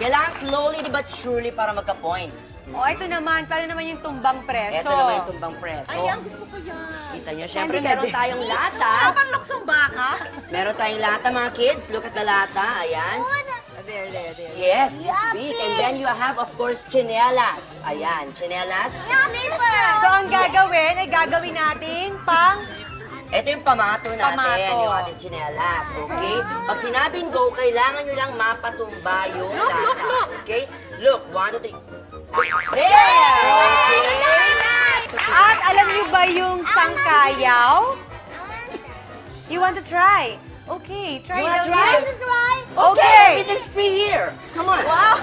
Kailangan slowly but surely para magka-points. O, ito naman. Tala naman yung tumbang preso. Ito naman yung tumbang preso. Ay, ang gusto ko yan. Kita nyo, syempre meron tayong lata. Parang luksong baka. Meron tayong lata, mga kids. Look at the lata. Ayan. There. Yes, this big. And then you have, of course, chinelas. Ayan, chinelas. So, ang gagawin ay gagawin natin pang... Ito yung pamato natin, Pamato. yung ating chinelas, okay? Pag sinabing go, kailangan nyo lang mapatumba yung lata. Okay? Look, 1, 2, 3. There! Okay? At alam niyo ba yung sangkayaw? You want to try? Okay, try You wanna daw try? yan. Okay, Okay. everything's free here. Come on. Wow!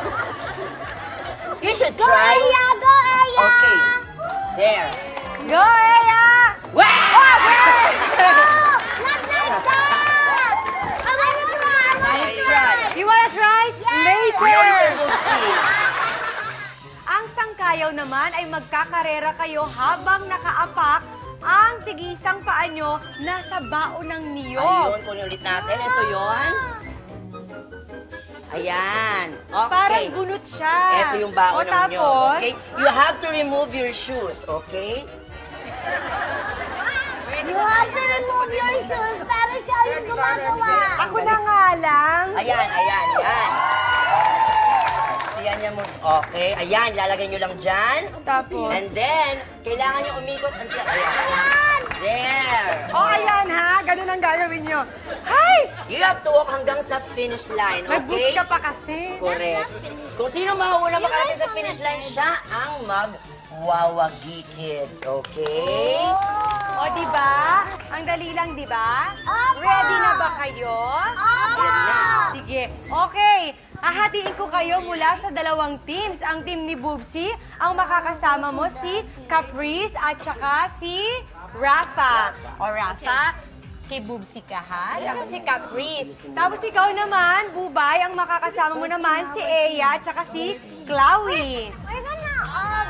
You should try. Go, Aya! Okay. There. Go, Eya! Wow! Nice try. You wanna try? Later! We'll see. Ang sangkayaw naman ay magkakarera kayo habang nakaapak ang tigisang paa nyo nasa baon ng niyog. Ayun, kunin ulit natin. Ito yun. Ayan. Okay. Parang bunot siya. Ito yung baon O, ng tapos, nyo. Okay? You have to remove your shoes, okay? You have to remove your shoes para siya yung gumagawa. Ako na nga lang. Ayan. Siyan niya mo. Okay. Ayan, lalagay nyo lang dyan. Tapos, And then, kailangan nyo umikot. Ayan. There. oh, ayan ha. Ganun ang gagawin nyo. Hi! You have to walk hanggang sa finish line, May boots okay? ka pa kasi. Correct. Kung sino mauna makarating sa finish line, siya ang mag-wawagi, kids. Okay? O, diba? Ang dali lang, diba? Opo! Ready na ba kayo? Ayan na. Sige. Okay. Hahatiin ko kayo mula sa dalawang teams. Ang team ni Boobsy, ang makakasama mo si Caprice at saka si Rafa. O Rafa, kay Boobsy ka ha? Ako si Caprice. Tapos ikaw naman, Bubay, ang makakasama mo naman si Eya at saka si Chloe.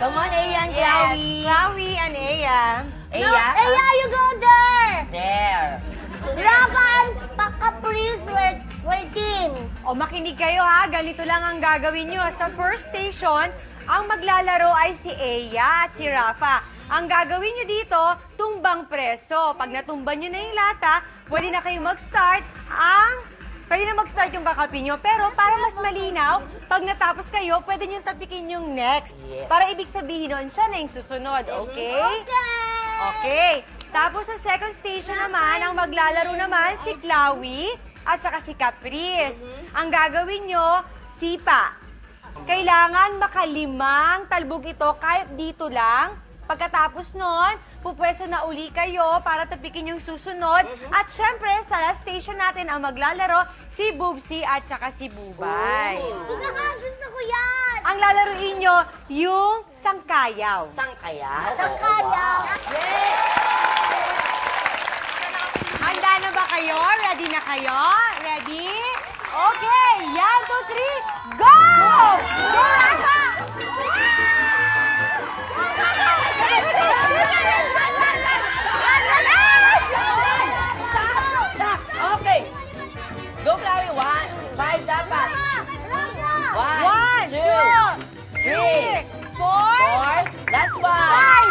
Come on, Ayan, Yes, Chloe. Chloe and Eya. Eya. Aya, you go there! There. Rafa and Caprice were team. O makinig kayo ha, ganito lang ang gagawin nyo. Sa first station, ang maglalaro ay si Eya at si Rafa. Ang gagawin nyo dito, tumbang preso. Pag natumban nyo na yung lata, pwede na kayo mag-start yung kakapin nyo. Pero para mas malinaw, pag natapos kayo, pwede nyo tapikin yung next. Yes. Para ibig sabihin nun, siya na yung susunod. Okay? Okay. Tapos sa second station naman, ang maglalaro naman si Chloe at saka si Caprice. Ang gagawin nyo, sipa. Kailangan makalimang talbog ito kahit dito lang. Pagkatapos nun, pupwesto na uli kayo para tapikin yung susunod. At syempre, sa last station natin ang maglalaro si Boobsy at saka si Bubay. Gusto ko yan! Ang lalaruin nyo, yung sangkayaw. Sangkayaw. Sangkayaw. Yes. Handa na ba kayo? Ready na kayo? Ready? Okay! Yan, 2, 3, go! Go, Rafa! Stop. Okay. Go, Chloe. 5 dapat. 1, 2, 3, 4. Last one.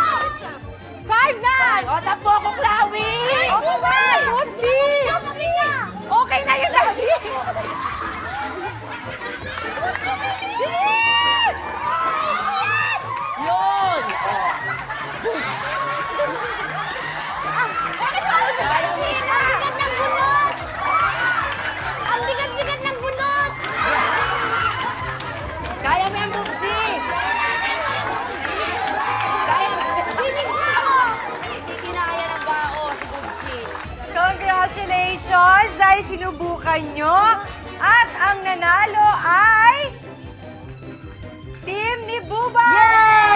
5 na! O, tapo ko, Chloe. Okay ba? Oopsie! Okay na yun, Daddy! Yun. Ang bigat-bigat ng bunot! Kaya mo yan, Bubsy. Kaya mo. Hindi kinaya ng bao si Bubsy. Congratulations! Dahil sinubukan nyo. At ang nanalo ay... Team ni Bubay! Yay!